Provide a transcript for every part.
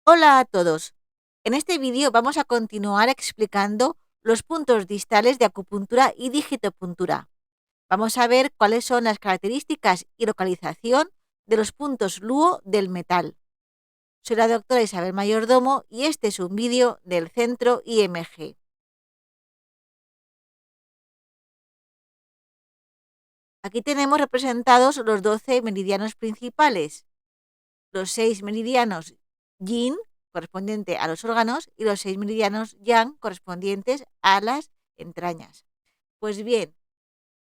Hola a todos. En este vídeo vamos a continuar explicando los puntos distales de acupuntura y digitopuntura. Vamos a ver cuáles son las características y localización de los puntos Luo del metal. Soy la doctora Isabel Mayordomo y este es un vídeo del Centro IMG. Aquí tenemos representados los 12 meridianos principales, los 6 meridianos Yin, correspondiente a los órganos, y los 6 meridianos Yang, correspondientes a las entrañas. Pues bien,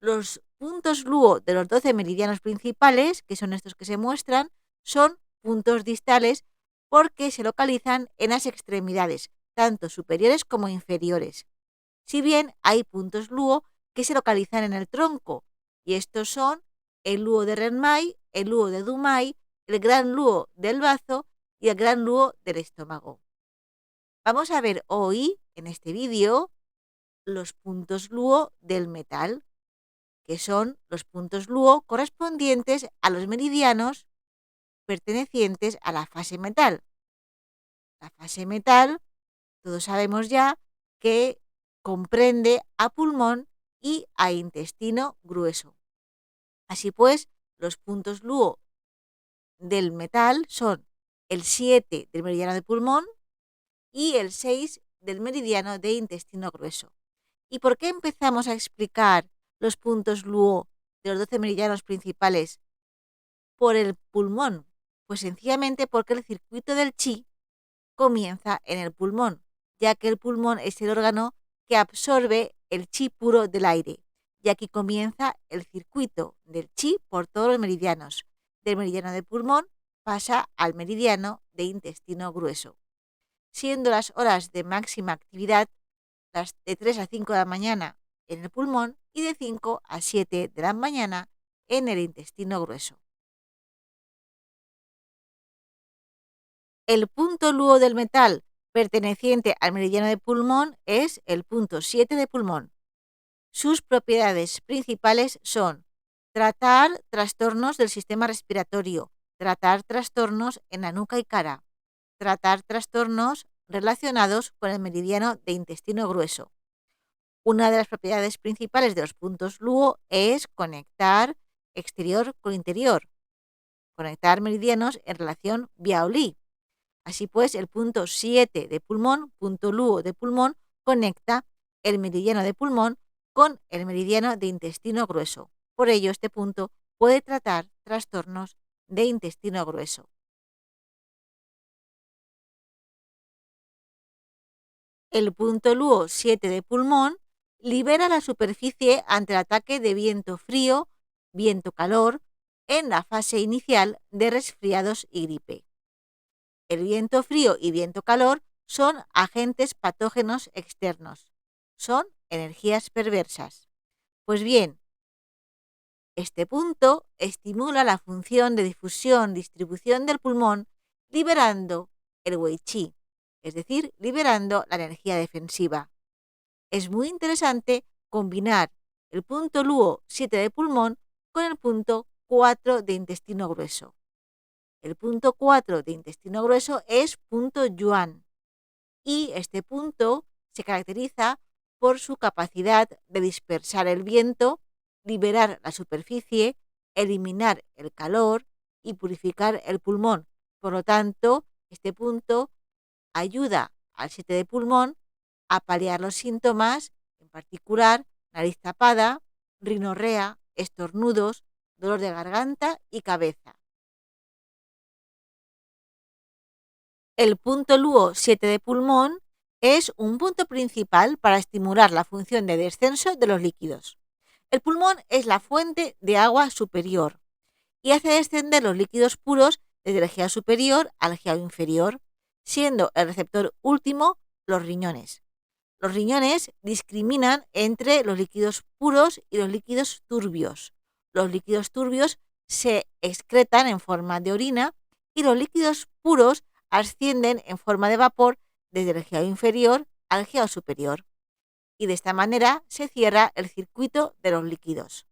los puntos Luo de los 12 meridianos principales, que son estos que se muestran, son puntos distales porque se localizan en las extremidades, tanto superiores como inferiores. Si bien hay puntos Luo que se localizan en el tronco, y estos son el Luo de Renmai, el Luo de Dumai, el Gran Luo del bazo y el Gran Luo del estómago. Vamos a ver hoy, en este vídeo, los puntos Luo del metal, que son los puntos Luo correspondientes a los meridianos pertenecientes a la fase metal. La fase metal, todos sabemos ya que comprende a pulmón y a intestino grueso. Así pues, los puntos Luo del metal son el 7 del meridiano de pulmón y el 6 del meridiano de intestino grueso. ¿Y por qué empezamos a explicar los puntos Luo de los 12 meridianos principales por el pulmón? Pues sencillamente porque el circuito del chi comienza en el pulmón, ya que el pulmón es el órgano que absorbe el chi puro del aire. Y aquí comienza el circuito del chi por todos los meridianos. Del meridiano de pulmón pasa al meridiano de intestino grueso, siendo las horas de máxima actividad las de 3 a 5 de la mañana en el pulmón y de 5 a 7 de la mañana en el intestino grueso. El punto Luo del metal perteneciente al meridiano de pulmón es el punto 7 de pulmón. Sus propiedades principales son tratar trastornos del sistema respiratorio, tratar trastornos en la nuca y cara, tratar trastornos relacionados con el meridiano de intestino grueso. Una de las propiedades principales de los puntos Luo es conectar exterior con interior, conectar meridianos en relación vía-Li. Así pues, el punto 7 de pulmón, punto Luo de pulmón, conecta el meridiano de pulmón con el meridiano de intestino grueso. Por ello, este punto puede tratar trastornos de intestino grueso. El punto Luo 7 de pulmón libera la superficie ante el ataque de viento frío, viento-calor, en la fase inicial de resfriados y gripe. El viento frío y viento calor son agentes patógenos externos, son energías perversas. Pues bien, este punto estimula la función de difusión-distribución del pulmón, liberando el Wei Qi, es decir, liberando la energía defensiva. Es muy interesante combinar el punto Luo 7 de pulmón con el punto 4 de intestino grueso. El punto 4 de intestino grueso es punto Yuan y este punto se caracteriza por su capacidad de dispersar el viento, liberar la superficie, eliminar el calor y purificar el pulmón. Por lo tanto, este punto ayuda al 7 de pulmón a paliar los síntomas, en particular nariz tapada, rinorrea, estornudos, dolor de garganta y cabeza. El punto Luo 7 de pulmón es un punto principal para estimular la función de descenso de los líquidos. El pulmón es la fuente de agua superior y hace descender los líquidos puros desde el GA superior al GA inferior, siendo el receptor último los riñones. Los riñones discriminan entre los líquidos puros y los líquidos turbios. Los líquidos turbios se excretan en forma de orina y los líquidos puros ascienden en forma de vapor desde el GA inferior al GA superior. Y de esta manera se cierra el circuito de los líquidos.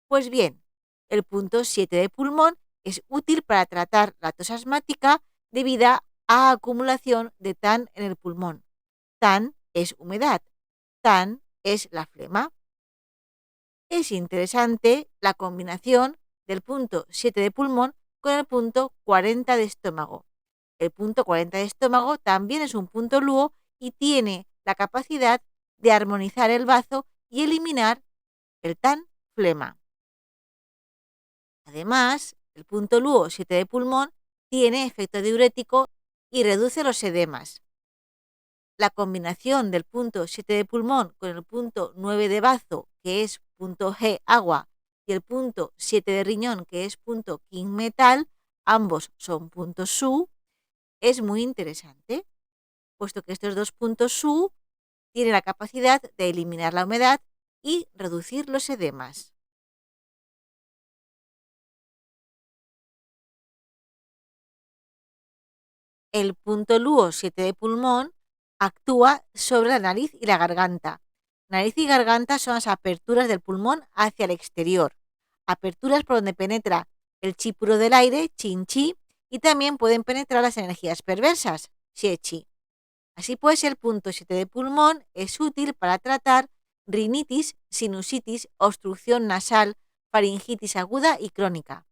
Pues bien, el punto 7 de pulmón es útil para tratar la tos asmática debida a acumulación de TAN en el pulmón. TAN es humedad, TAN es la flema. Es interesante la combinación del punto 7 de pulmón con el punto 40 de estómago. El punto 40 de estómago también es un punto Luo y tiene la capacidad de armonizar el bazo y eliminar el TAN flema. Además, el punto Luo 7 de pulmón tiene efecto diurético y reduce los edemas. La combinación del punto 7 de pulmón con el punto 9 de bazo, que es punto G agua, y el punto 7 de riñón, que es punto King metal, ambos son puntos Su, es muy interesante, puesto que estos dos puntos Su tienen la capacidad de eliminar la humedad y reducir los edemas. El punto Luo 7 de pulmón actúa sobre la nariz y la garganta. Nariz y garganta son las aperturas del pulmón hacia el exterior, aperturas por donde penetra el chi puro del aire, chin chi, y también pueden penetrar las energías perversas, xie chi. Así pues, el punto 7 de pulmón es útil para tratar rinitis, sinusitis, obstrucción nasal, faringitis aguda y crónica.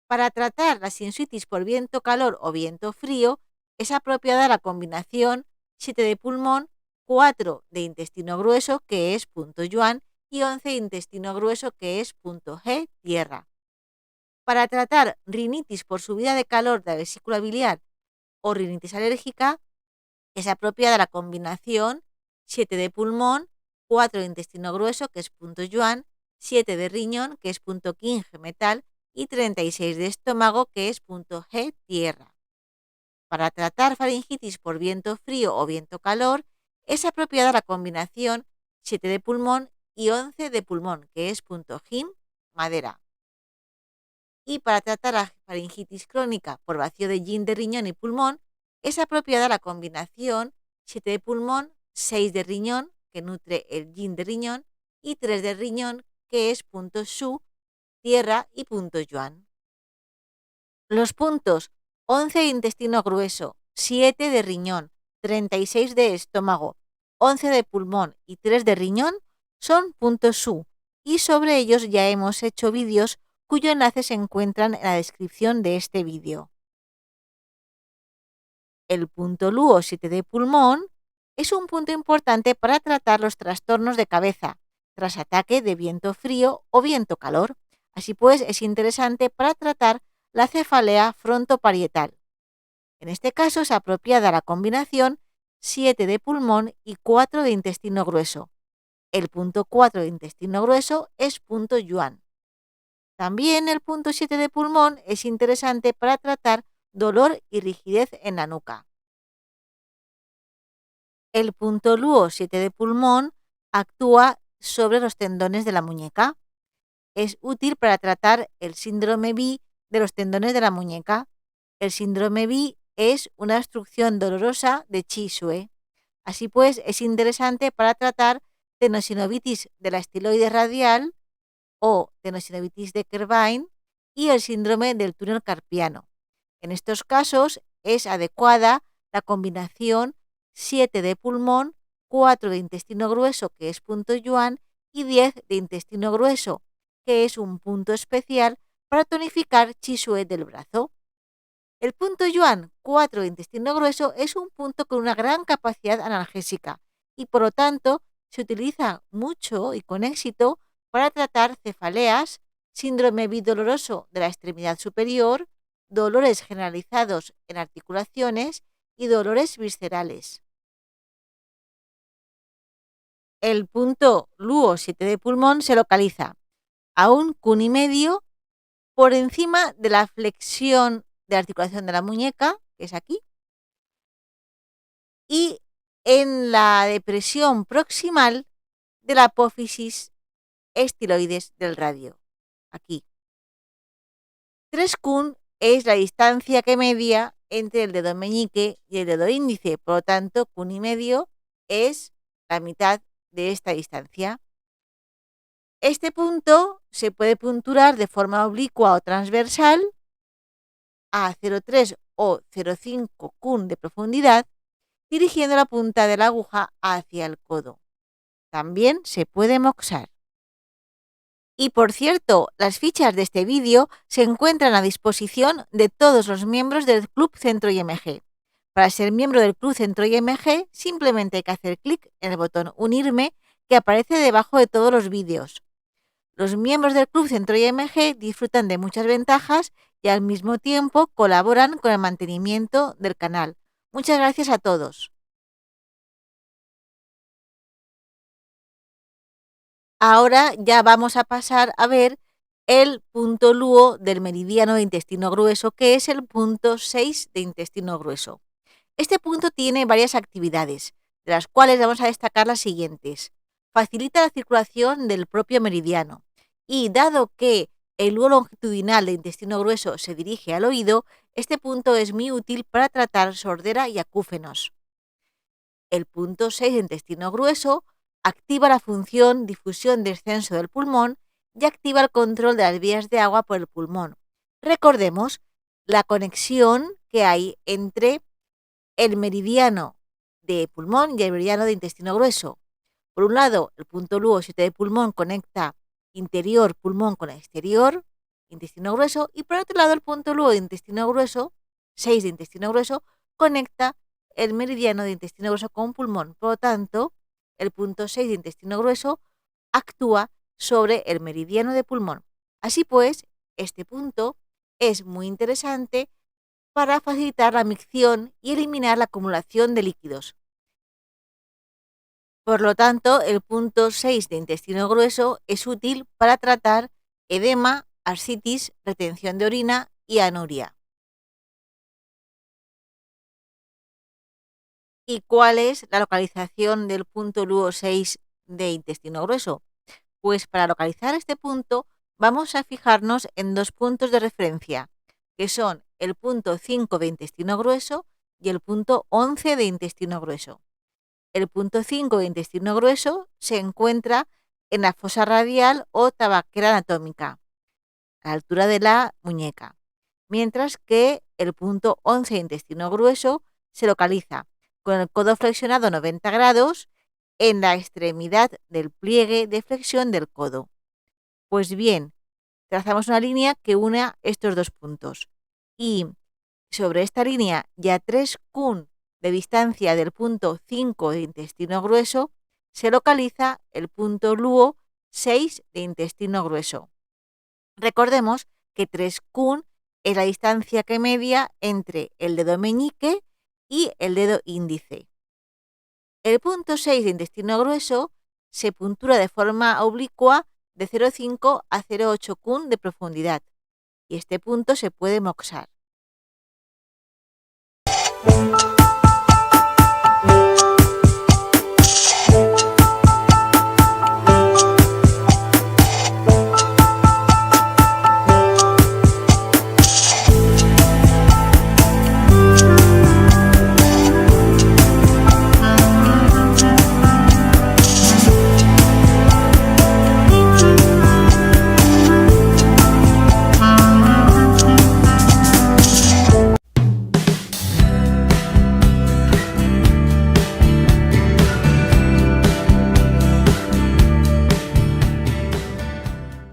Para tratar la sinusitis por viento calor o viento frío, es apropiada la combinación 7 de pulmón, 4 de intestino grueso, que es punto yuan, y 11 de intestino grueso, que es punto G, tierra. Para tratar rinitis por subida de calor de la vesícula biliar o rinitis alérgica, es apropiada la combinación 7 de pulmón, 4 de intestino grueso, que es punto yuan, 7 de riñón, que es punto king metal, y 36 de estómago, que es punto G, tierra. Para tratar faringitis por viento frío o viento calor, es apropiada la combinación 7 de pulmón y 11 de pulmón, que es punto Jim, madera. Y para tratar la faringitis crónica por vacío de yin de riñón y pulmón, es apropiada la combinación 7 de pulmón, 6 de riñón, que nutre el yin de riñón, y 3 de riñón, que es punto Su, tierra, y punto yuan. Los puntos 11 de intestino grueso, 7 de riñón, 36 de estómago, 11 de pulmón y 3 de riñón son puntos Su, y sobre ellos ya hemos hecho vídeos cuyo enlace se encuentran en la descripción de este vídeo. El punto Luo 7 de pulmón es un punto importante para tratar los trastornos de cabeza tras ataque de viento frío o viento calor. Así pues, es interesante para tratar la cefalea frontoparietal. En este caso es apropiada la combinación 7 de pulmón y 4 de intestino grueso. El punto 4 de intestino grueso es punto yuan. También el punto 7 de pulmón es interesante para tratar dolor y rigidez en la nuca. El punto Luo 7 de pulmón actúa sobre los tendones de la muñeca. Es útil para tratar el síndrome BI de los tendones de la muñeca. El síndrome BI es una obstrucción dolorosa de Chi Shui. Así pues, es interesante para tratar tenosinovitis de la estiloide radial o tenosinovitis de Kervine y el síndrome del túnel carpiano. En estos casos es adecuada la combinación 7 de pulmón, 4 de intestino grueso, que es punto yuan, y 10 de intestino grueso, que es un punto especial para tonificar Chi Shui del brazo. El punto yuan 4 de intestino grueso es un punto con una gran capacidad analgésica y por lo tanto se utiliza mucho y con éxito para tratar cefaleas, síndrome bidoloroso de la extremidad superior, dolores generalizados en articulaciones y dolores viscerales. El punto Luo 7 de pulmón se localiza a un cuni medio por encima de la flexión de articulación de la muñeca, que es aquí, y en la depresión proximal de la apófisis estiloides del radio, aquí. 3 kun es la distancia que media entre el dedo meñique y el dedo índice, por lo tanto, kun y medio es la mitad de esta distancia. Este punto se puede punturar de forma oblicua o transversal a 0,3 o 0,5 kun de profundidad, dirigiendo la punta de la aguja hacia el codo. También se puede moxar. Y por cierto, las fichas de este vídeo se encuentran a disposición de todos los miembros del Club Centro IMG. Para ser miembro del Club Centro IMG, simplemente hay que hacer clic en el botón Unirme que aparece debajo de todos los vídeos. Los miembros del Club Centro IMG disfrutan de muchas ventajas y al mismo tiempo colaboran con el mantenimiento del canal. Muchas gracias a todos. Ahora ya vamos a pasar a ver el punto LUO del meridiano de intestino grueso, que es el punto 6 de intestino grueso. Este punto tiene varias actividades, de las cuales vamos a destacar las siguientes. Facilita la circulación del propio meridiano y, dado que el LUO longitudinal de intestino grueso se dirige al oído, este punto es muy útil para tratar sordera y acúfenos. El punto 6 de intestino grueso activa la función difusión-descenso del pulmón y activa el control de las vías de agua por el pulmón. Recordemos la conexión que hay entre el meridiano de pulmón y el meridiano de intestino grueso. Por un lado, el punto LUO 7 de pulmón conecta interior pulmón con exterior, intestino grueso, y por otro lado, el punto LUO de intestino grueso, 6 de intestino grueso, conecta el meridiano de intestino grueso con pulmón. Por lo tanto, el punto 6 de intestino grueso actúa sobre el meridiano de pulmón. Así pues, este punto es muy interesante para facilitar la micción y eliminar la acumulación de líquidos. Por lo tanto, el punto 6 de intestino grueso es útil para tratar edema, ascitis, retención de orina y anuria. ¿Y cuál es la localización del punto LUO 6 de intestino grueso? Pues para localizar este punto vamos a fijarnos en dos puntos de referencia, que son el punto 5 de intestino grueso y el punto 11 de intestino grueso. El punto 5 de intestino grueso se encuentra en la fosa radial o tabaquera anatómica, a la altura de la muñeca, mientras que el punto 11 de intestino grueso se localiza con el codo flexionado 90 grados en la extremidad del pliegue de flexión del codo. Pues bien, trazamos una línea que une estos dos puntos y sobre esta línea y a 3 kun de distancia del punto 5 de intestino grueso se localiza el punto LUO 6 de intestino grueso. Recordemos que 3 kun es la distancia que media entre el dedo meñique y el dedo índice. El punto 6 de intestino grueso se puntura de forma oblicua de 0,5 a 0,8 kun de profundidad y este punto se puede moxar.